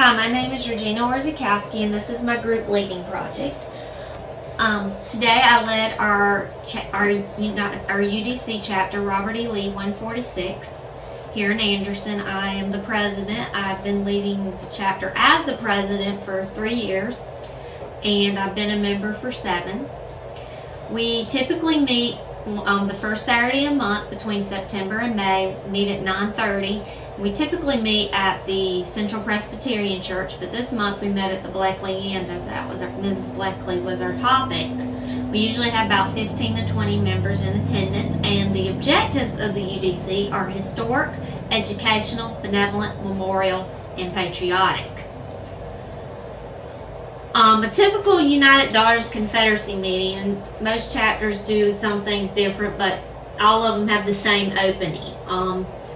Hi, my name is Regina, and this is my group leading project. Today I led our UDC chapter, Robert E. Lee 146, here in Anderson. I am the president. I've been leading the chapter as the president for 3 years, and I've been a member for 7. We typically meet on the first Saturday of the month between September and May, meet at 9:30. We typically meet at the Central Presbyterian Church, but this month we met at the Bleckley Inn, as that was Mrs. Bleckley was our topic. We usually have about 15 to 20 members in attendance, and the objectives of the UDC are historic, educational, benevolent, memorial, and patriotic. A typical United Daughters Confederacy meeting, and most chapters do some things different, but all of them have the same opening.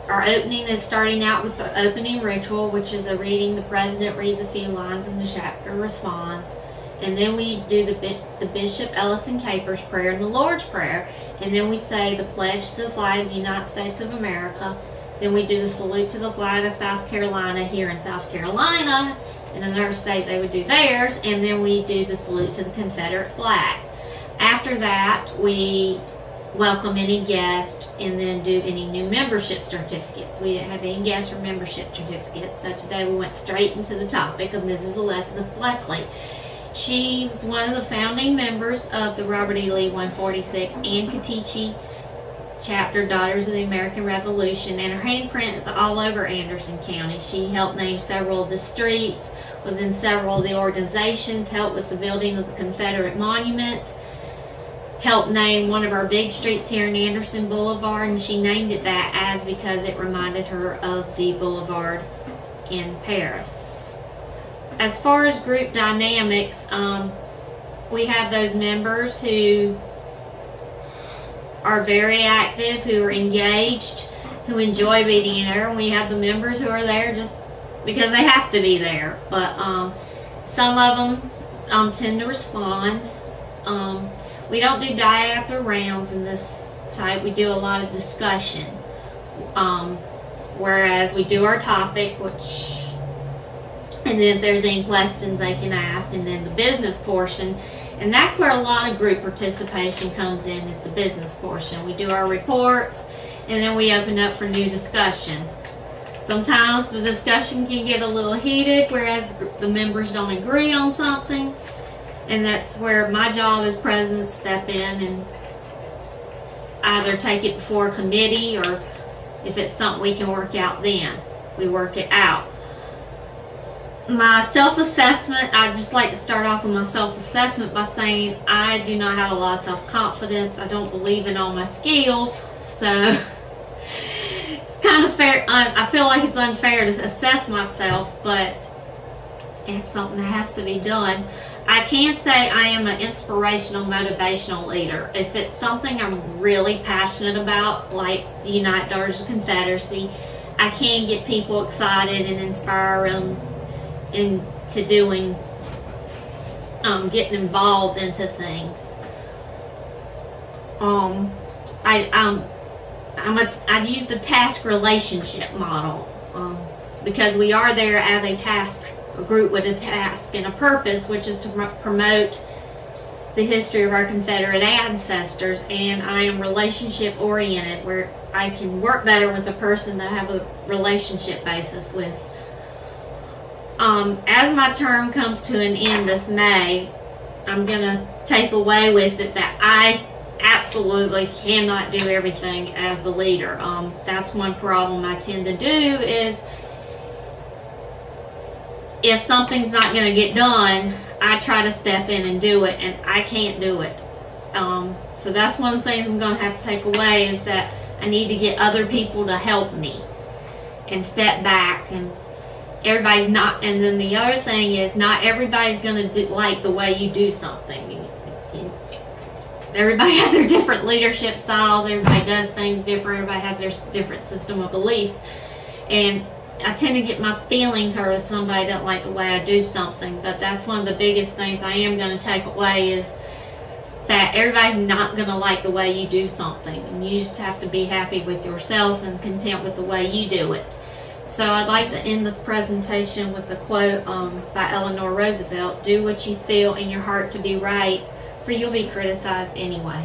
Our opening is starting out with the opening ritual, which is a reading. The president reads a few lines and the chapter responds. And then we do the Bishop Ellison Capers prayer and the Lord's Prayer. And then we say the pledge to the flag of the United States of America. Then we do the salute to the flag of South Carolina here in South Carolina. In another state they would do theirs. And then we do the salute to the Confederate flag. After that, we welcome any guest and then do any new membership certificates. We didn't have any guest or membership certificates, so today we went straight into the topic of Mrs. Elizabeth Bleckley. She was one of the founding members of the Robert E. Lee 146 and Katichi chapter, Daughters of the American Revolution, and her handprint is all over Anderson County. She helped name several of the streets, was in several of the organizations, helped with the building of the Confederate Monument, helped name one of our big streets here in Anderson, Boulevard, and she named it that because it reminded her of the boulevard in Paris. As far as group dynamics, we have those members who are very active, who are engaged, who enjoy being there, and we have the members who are there just because they have to be there. But some of them tend to respond. We don't do dyads or rounds in this type. We do a lot of discussion. Whereas we do our topic, and then if there's any questions they can ask, and then the business portion. And that's where a lot of group participation comes in, is the business portion. We do our reports, and then we open up for new discussion. Sometimes the discussion can get a little heated, whereas the members don't agree on something. And that's where my job as president step in and either take it before a committee, or if it's something we can work out, then we work it out. My self-assessment, I'd just like to start off with my self-assessment by saying I do not have a lot of self-confidence. I don't believe in all my skills, so it's kind of fair. I feel like it's unfair to assess myself, but it's something that has to be done. I can say I am an inspirational, motivational leader. If it's something I'm really passionate about, like the United Daughters of Confederacy, I can get people excited and inspire them into doing, getting involved into things. I'd use the task relationship model, because we are there as a group with a task and a purpose, which is to promote the history of our Confederate ancestors, and I am relationship oriented, where I can work better with a person that I have a relationship basis with. As my term comes to an end this May, I'm gonna take away with it that I absolutely cannot do everything as the leader. That's one problem I tend to do, is if something's not going to get done, I try to step in and do it, and I can't do it. So that's one of the things I'm going to have to take away, is that I need to get other people to help me and step back. And everybody's not, and then the other thing is, not everybody's going to like the way you do something. Everybody has their different leadership styles, everybody does things different, everybody has their different system of beliefs, and I tend to get my feelings hurt if somebody doesn't like the way I do something. But that's one of the biggest things I am going to take away, is that everybody's not going to like the way you do something, and you just have to be happy with yourself and content with the way you do it. So I'd like to end this presentation with a quote by Eleanor Roosevelt: "Do what you feel in your heart to be right, for you'll be criticized anyway."